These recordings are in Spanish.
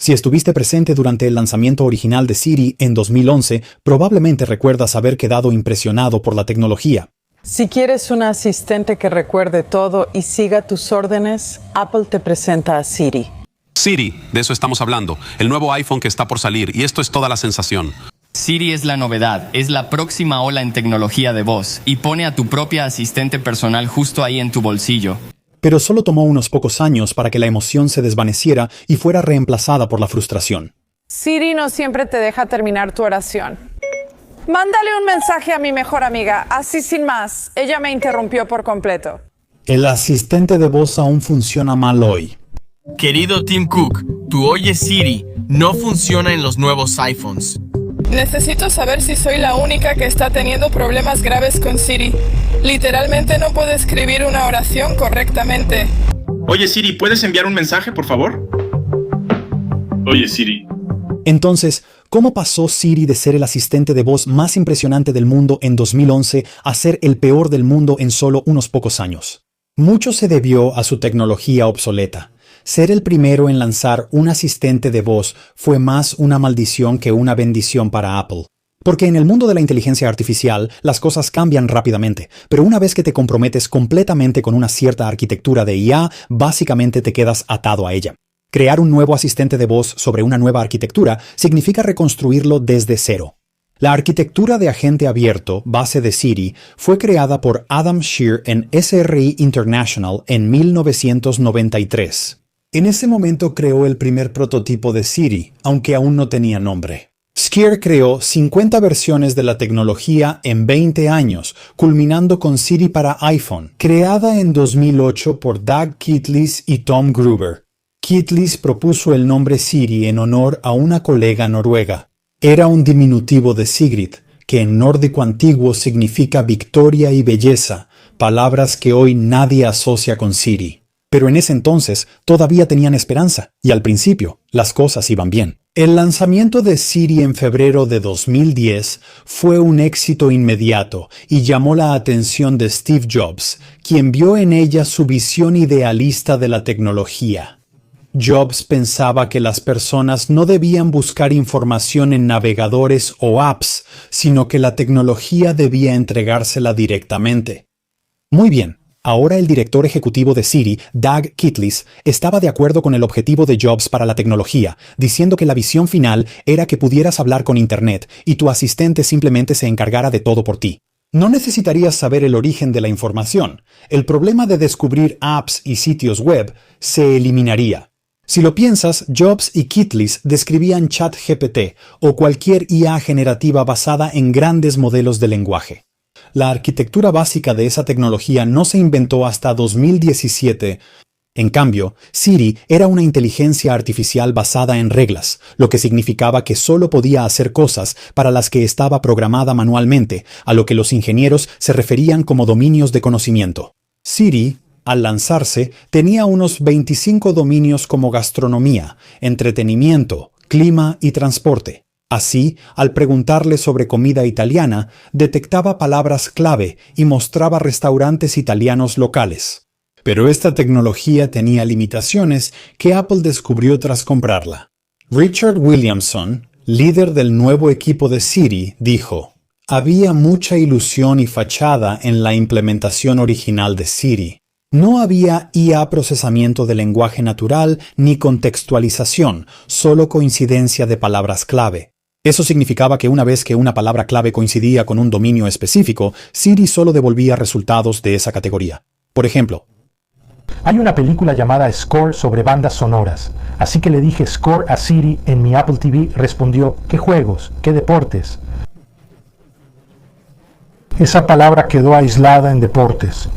Si estuviste presente durante el lanzamiento original de Siri en 2011, probablemente recuerdas haber quedado impresionado por la tecnología. Si quieres un asistente que recuerde todo y siga tus órdenes, Apple te presenta a Siri. Siri, de eso estamos hablando. El nuevo iPhone que está por salir, y esto es toda la sensación. Siri es la novedad, es la próxima ola en tecnología de voz y pone a tu propia asistente personal justo ahí en tu bolsillo. Pero solo tomó unos pocos años para que la emoción se desvaneciera y fuera reemplazada por la frustración. Siri no siempre te deja terminar tu oración. Mándale un mensaje a mi mejor amiga, así sin más. Ella me interrumpió por completo. El asistente de voz aún funciona mal hoy. Querido Tim Cook, tu Oye Siri no funciona en los nuevos iPhones. Necesito saber si soy la única que está teniendo problemas graves con Siri. Literalmente no puedo escribir una oración correctamente. Oye Siri, ¿puedes enviar un mensaje, por favor? Oye Siri. Entonces, ¿cómo pasó Siri de ser el asistente de voz más impresionante del mundo en 2011 a ser el peor del mundo en solo unos pocos años? Mucho se debió a su tecnología obsoleta. Ser el primero en lanzar un asistente de voz fue más una maldición que una bendición para Apple. Porque en el mundo de la inteligencia artificial, las cosas cambian rápidamente, pero una vez que te comprometes completamente con una cierta arquitectura de IA, básicamente te quedas atado a ella. Crear un nuevo asistente de voz sobre una nueva arquitectura significa reconstruirlo desde cero. La arquitectura de agente abierto, base de Siri, fue creada por Adam Shear en SRI International en 1993. En ese momento creó el primer prototipo de Siri, aunque aún no tenía nombre. Shear creó 50 versiones de la tecnología en 20 años, culminando con Siri para iPhone, creada en 2008 por Doug Kitlis y Tom Gruber. Kitlis propuso el nombre Siri en honor a una colega noruega. Era un diminutivo de Sigrid, que en nórdico antiguo significa victoria y belleza, palabras que hoy nadie asocia con Siri. Pero en ese entonces todavía tenían esperanza, y al principio las cosas iban bien. El lanzamiento de Siri en febrero de 2010 fue un éxito inmediato y llamó la atención de Steve Jobs, quien vio en ella su visión idealista de la tecnología. Jobs pensaba que las personas no debían buscar información en navegadores o apps, sino que la tecnología debía entregársela directamente. Muy bien. Ahora el director ejecutivo de Siri, Doug Kitlis, estaba de acuerdo con el objetivo de Jobs para la tecnología, diciendo que la visión final era que pudieras hablar con Internet y tu asistente simplemente se encargara de todo por ti. No necesitarías saber el origen de la información. El problema de descubrir apps y sitios web se eliminaría. Si lo piensas, Jobs y Kitlis describían ChatGPT o cualquier IA generativa basada en grandes modelos de lenguaje. La arquitectura básica de esa tecnología no se inventó hasta 2017. En cambio, Siri era una inteligencia artificial basada en reglas, lo que significaba que solo podía hacer cosas para las que estaba programada manualmente, a lo que los ingenieros se referían como dominios de conocimiento. Siri, al lanzarse, tenía unos 25 dominios como gastronomía, entretenimiento, clima y transporte. Así, al preguntarle sobre comida italiana, detectaba palabras clave y mostraba restaurantes italianos locales. Pero esta tecnología tenía limitaciones que Apple descubrió tras comprarla. Richard Williamson, líder del nuevo equipo de Siri, dijo: "Había mucha ilusión y fachada en la implementación original de Siri. No había IA procesamiento de lenguaje natural ni contextualización, solo coincidencia de palabras clave. Eso significaba que una vez que una palabra clave coincidía con un dominio específico, Siri solo devolvía resultados de esa categoría. Por ejemplo, hay una película llamada Score sobre bandas sonoras, así que le dije Score a Siri en mi Apple TV, respondió, ¿qué juegos? ¿Qué deportes? Esa palabra quedó aislada en deportes.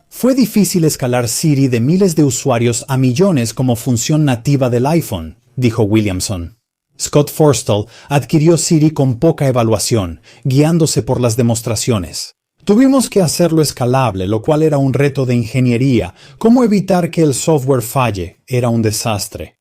Fue difícil escalar Siri de miles de usuarios a millones como función nativa del iPhone, dijo Williamson. Scott Forstall adquirió Siri con poca evaluación, guiándose por las demostraciones. Tuvimos que hacerlo escalable, lo cual era un reto de ingeniería. ¿Cómo evitar que el software falle? Era un desastre.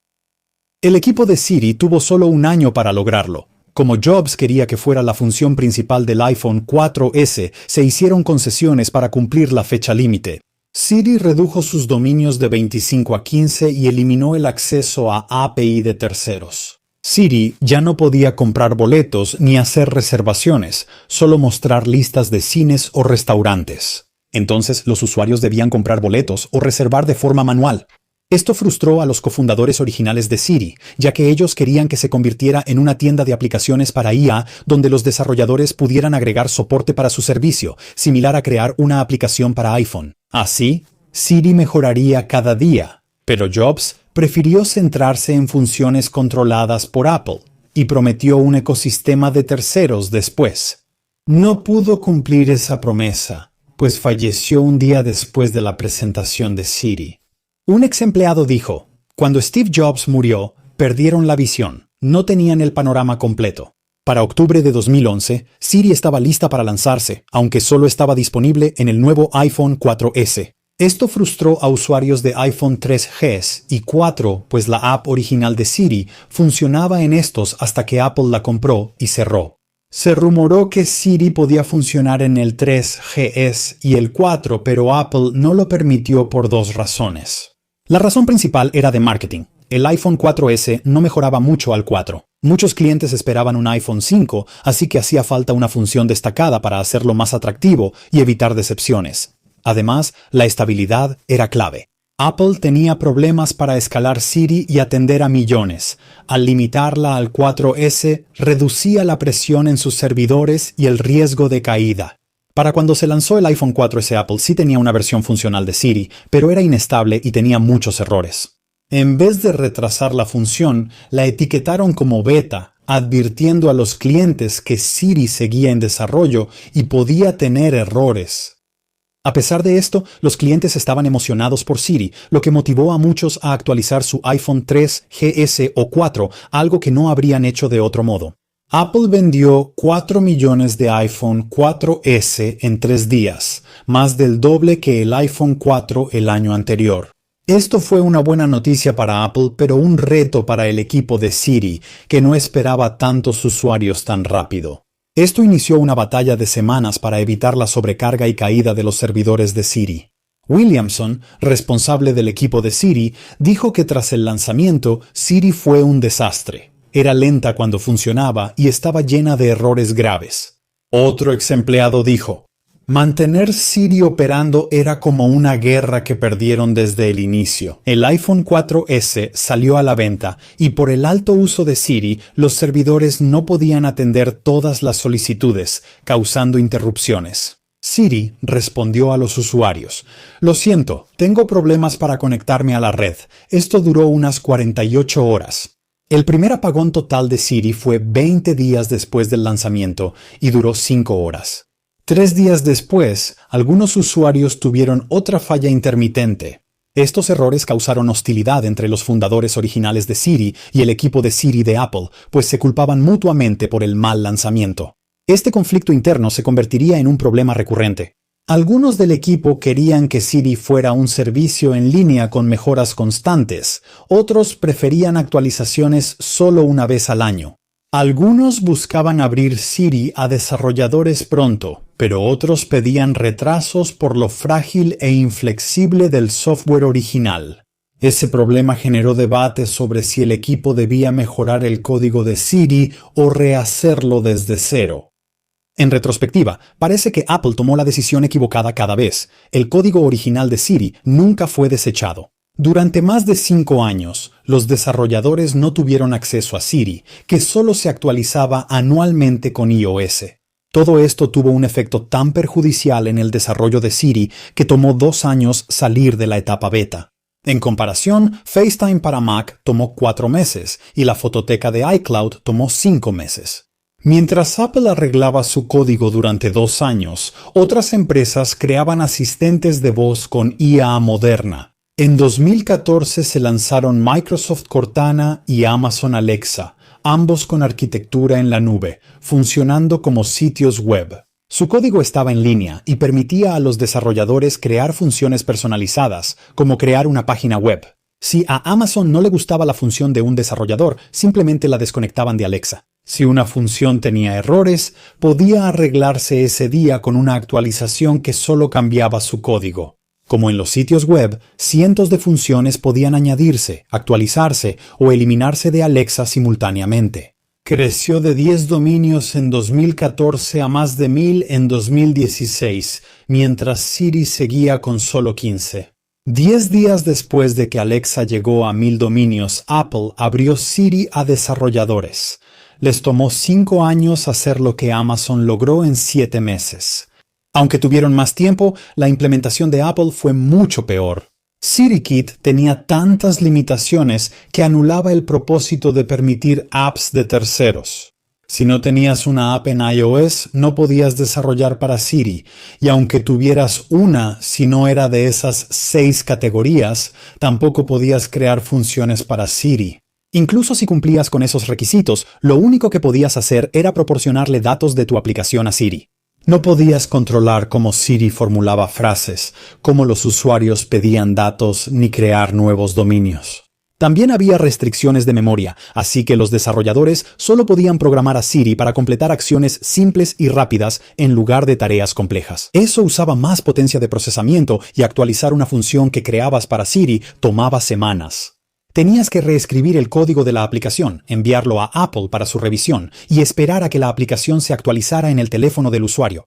El equipo de Siri tuvo solo un año para lograrlo. Como Jobs quería que fuera la función principal del iPhone 4S, se hicieron concesiones para cumplir la fecha límite. Siri redujo sus dominios de 25 a 15 y eliminó el acceso a API de terceros. Siri ya no podía comprar boletos ni hacer reservaciones, solo mostrar listas de cines o restaurantes. Entonces, los usuarios debían comprar boletos o reservar de forma manual. Esto frustró a los cofundadores originales de Siri, ya que ellos querían que se convirtiera en una tienda de aplicaciones para IA donde los desarrolladores pudieran agregar soporte para su servicio, similar a crear una aplicación para iPhone. Así, Siri mejoraría cada día, pero Jobs prefirió centrarse en funciones controladas por Apple y prometió un ecosistema de terceros después. No pudo cumplir esa promesa, pues falleció un día después de la presentación de Siri. Un ex empleado dijo, cuando Steve Jobs murió, perdieron la visión, no tenían el panorama completo. Para octubre de 2011, Siri estaba lista para lanzarse, aunque solo estaba disponible en el nuevo iPhone 4S. Esto frustró a usuarios de iPhone 3GS y 4, pues la app original de Siri funcionaba en estos hasta que Apple la compró y cerró. Se rumoró que Siri podía funcionar en el 3GS y el 4, pero Apple no lo permitió por dos razones. La razón principal era de marketing. El iPhone 4S no mejoraba mucho al 4. Muchos clientes esperaban un iPhone 5, así que hacía falta una función destacada para hacerlo más atractivo y evitar decepciones. Además, la estabilidad era clave. Apple tenía problemas para escalar Siri y atender a millones. Al limitarla al 4S, reducía la presión en sus servidores y el riesgo de caída. Para cuando se lanzó el iPhone 4S, Apple sí tenía una versión funcional de Siri, pero era inestable y tenía muchos errores. En vez de retrasar la función, la etiquetaron como beta, advirtiendo a los clientes que Siri seguía en desarrollo y podía tener errores. A pesar de esto, los clientes estaban emocionados por Siri, lo que motivó a muchos a actualizar su iPhone 3, GS o 4, algo que no habrían hecho de otro modo. Apple vendió 4 millones de iPhone 4S en 3 días, más del doble que el iPhone 4 el año anterior. Esto fue una buena noticia para Apple, pero un reto para el equipo de Siri, que no esperaba tantos usuarios tan rápido. Esto inició una batalla de semanas para evitar la sobrecarga y caída de los servidores de Siri. Williamson, responsable del equipo de Siri, dijo que tras el lanzamiento, Siri fue un desastre. Era lenta cuando funcionaba y estaba llena de errores graves. Otro ex empleado dijo, mantener Siri operando era como una guerra que perdieron desde el inicio. El iPhone 4S salió a la venta y por el alto uso de Siri, los servidores no podían atender todas las solicitudes, causando interrupciones. Siri respondió a los usuarios, lo siento, tengo problemas para conectarme a la red. Esto duró unas 48 horas. El primer apagón total de Siri fue 20 días después del lanzamiento y duró 5 horas. 3 días después, algunos usuarios tuvieron otra falla intermitente. Estos errores causaron hostilidad entre los fundadores originales de Siri y el equipo de Siri de Apple, pues se culpaban mutuamente por el mal lanzamiento. Este conflicto interno se convertiría en un problema recurrente. Algunos del equipo querían que Siri fuera un servicio en línea con mejoras constantes, otros preferían actualizaciones solo una vez al año. Algunos buscaban abrir Siri a desarrolladores pronto, pero otros pedían retrasos por lo frágil e inflexible del software original. Ese problema generó debates sobre si el equipo debía mejorar el código de Siri o rehacerlo desde cero. En retrospectiva, parece que Apple tomó la decisión equivocada cada vez. El código original de Siri nunca fue desechado. Durante más de 5 años, los desarrolladores no tuvieron acceso a Siri, que solo se actualizaba anualmente con iOS. Todo esto tuvo un efecto tan perjudicial en el desarrollo de Siri que tomó 2 años salir de la etapa beta. En comparación, FaceTime para Mac tomó 4 meses y la fototeca de iCloud tomó 5 meses. Mientras Apple arreglaba su código durante 2 años, otras empresas creaban asistentes de voz con IA moderna. En 2014 se lanzaron Microsoft Cortana y Amazon Alexa, ambos con arquitectura en la nube, funcionando como sitios web. Su código estaba en línea y permitía a los desarrolladores crear funciones personalizadas, como crear una página web. Si a Amazon no le gustaba la función de un desarrollador, simplemente la desconectaban de Alexa. Si una función tenía errores, podía arreglarse ese día con una actualización que solo cambiaba su código. Como en los sitios web, cientos de funciones podían añadirse, actualizarse o eliminarse de Alexa simultáneamente. Creció de 10 dominios en 2014 a más de 1000 en 2016, mientras Siri seguía con solo 15. 10 días después de que Alexa llegó a 1000 dominios, Apple abrió Siri a desarrolladores. Les tomó 5 años hacer lo que Amazon logró en 7 meses. Aunque tuvieron más tiempo, la implementación de Apple fue mucho peor. SiriKit tenía tantas limitaciones que anulaba el propósito de permitir apps de terceros. Si no tenías una app en iOS, no podías desarrollar para Siri, y aunque tuvieras una, si no era de esas 6 categorías, tampoco podías crear funciones para Siri. Incluso si cumplías con esos requisitos, lo único que podías hacer era proporcionarle datos de tu aplicación a Siri. No podías controlar cómo Siri formulaba frases, cómo los usuarios pedían datos, ni crear nuevos dominios. También había restricciones de memoria, así que los desarrolladores solo podían programar a Siri para completar acciones simples y rápidas en lugar de tareas complejas. Eso usaba más potencia de procesamiento y actualizar una función que creabas para Siri tomaba semanas. Tenías que reescribir el código de la aplicación, enviarlo a Apple para su revisión y esperar a que la aplicación se actualizara en el teléfono del usuario.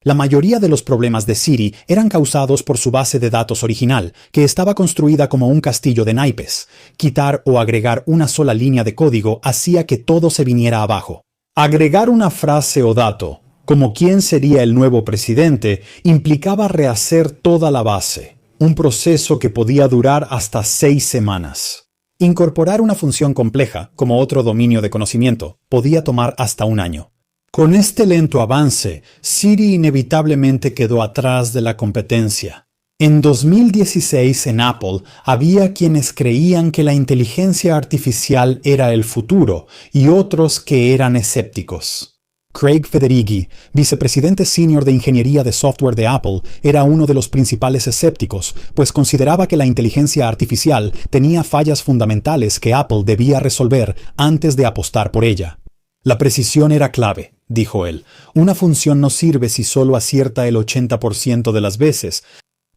La mayoría de los problemas de Siri eran causados por su base de datos original, que estaba construida como un castillo de naipes. Quitar o agregar una sola línea de código hacía que todo se viniera abajo. Agregar una frase o dato, como quién sería el nuevo presidente, implicaba rehacer toda la base. Un proceso que podía durar hasta 6 semanas. Incorporar una función compleja, como otro dominio de conocimiento, podía tomar hasta 1 año. Con este lento avance, Siri inevitablemente quedó atrás de la competencia. En 2016 en Apple había quienes creían que la inteligencia artificial era el futuro y otros que eran escépticos. Craig Federighi, vicepresidente senior de ingeniería de software de Apple, era uno de los principales escépticos, pues consideraba que la inteligencia artificial tenía fallas fundamentales que Apple debía resolver antes de apostar por ella. La precisión era clave, dijo él. Una función no sirve si solo acierta el 80% de las veces.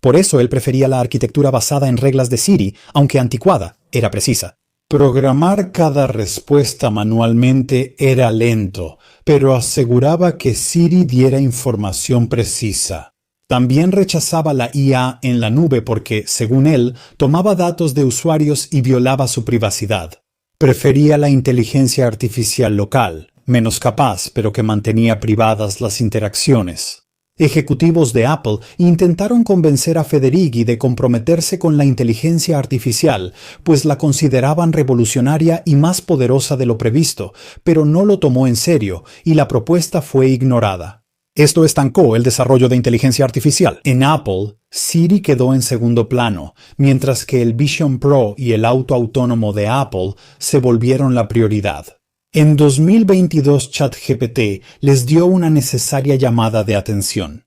Por eso él prefería la arquitectura basada en reglas de Siri, aunque anticuada, era precisa. Programar cada respuesta manualmente era lento, pero aseguraba que Siri diera información precisa. También rechazaba la IA en la nube porque, según él, tomaba datos de usuarios y violaba su privacidad. Prefería la inteligencia artificial local, menos capaz, pero que mantenía privadas las interacciones. Ejecutivos de Apple intentaron convencer a Federighi de comprometerse con la inteligencia artificial, pues la consideraban revolucionaria y más poderosa de lo previsto, pero no lo tomó en serio y la propuesta fue ignorada. Esto estancó el desarrollo de inteligencia artificial. En Apple, Siri quedó en segundo plano, mientras que el Vision Pro y el auto autónomo de Apple se volvieron la prioridad. En 2022 ChatGPT les dio una necesaria llamada de atención.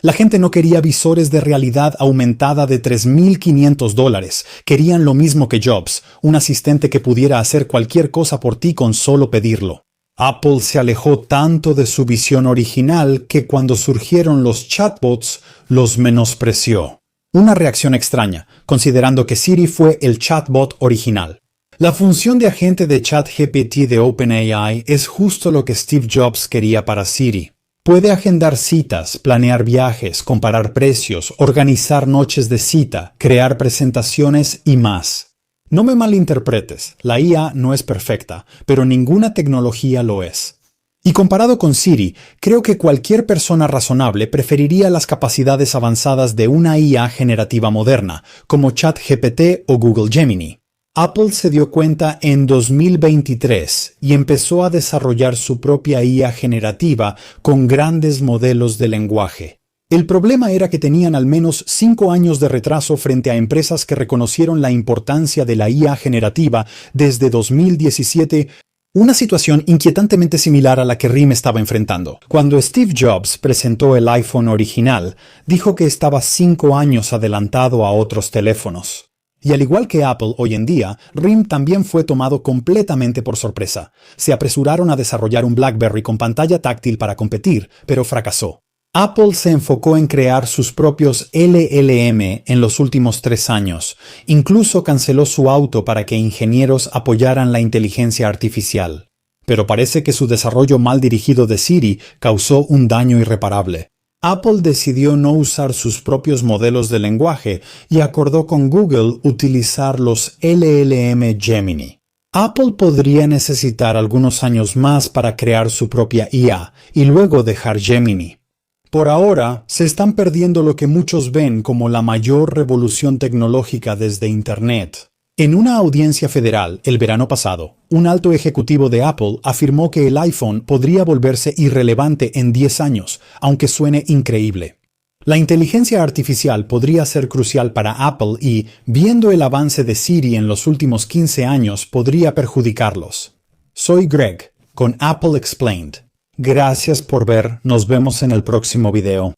La gente no quería visores de realidad aumentada de $3,500. Querían lo mismo que Jobs, un asistente que pudiera hacer cualquier cosa por ti con solo pedirlo. Apple se alejó tanto de su visión original que cuando surgieron los chatbots, los menospreció. Una reacción extraña, considerando que Siri fue el chatbot original. La función de agente de ChatGPT de OpenAI es justo lo que Steve Jobs quería para Siri. Puede agendar citas, planear viajes, comparar precios, organizar noches de cita, crear presentaciones y más. No me malinterpretes, la IA no es perfecta, pero ninguna tecnología lo es. Y comparado con Siri, creo que cualquier persona razonable preferiría las capacidades avanzadas de una IA generativa moderna, como ChatGPT o Google Gemini. Apple se dio cuenta en 2023 y empezó a desarrollar su propia IA generativa con grandes modelos de lenguaje. El problema era que tenían al menos 5 años de retraso frente a empresas que reconocieron la importancia de la IA generativa desde 2017, una situación inquietantemente similar a la que RIM estaba enfrentando. Cuando Steve Jobs presentó el iPhone original, dijo que estaba 5 años adelantado a otros teléfonos. Y al igual que Apple hoy en día, RIM también fue tomado completamente por sorpresa. Se apresuraron a desarrollar un BlackBerry con pantalla táctil para competir, pero fracasó. Apple se enfocó en crear sus propios LLM en los últimos 3 años. Incluso canceló su auto para que ingenieros apoyaran la inteligencia artificial. Pero parece que su desarrollo mal dirigido de Siri causó un daño irreparable. Apple decidió no usar sus propios modelos de lenguaje y acordó con Google utilizar los LLM Gemini. Apple podría necesitar algunos años más para crear su propia IA y luego dejar Gemini. Por ahora, se están perdiendo lo que muchos ven como la mayor revolución tecnológica desde Internet. En una audiencia federal el verano pasado, un alto ejecutivo de Apple afirmó que el iPhone podría volverse irrelevante en 10 años, aunque suene increíble. La inteligencia artificial podría ser crucial para Apple y, viendo el avance de Siri en los últimos 15 años, podría perjudicarlos. Soy Greg, con Apple Explained. Gracias por ver, nos vemos en el próximo video.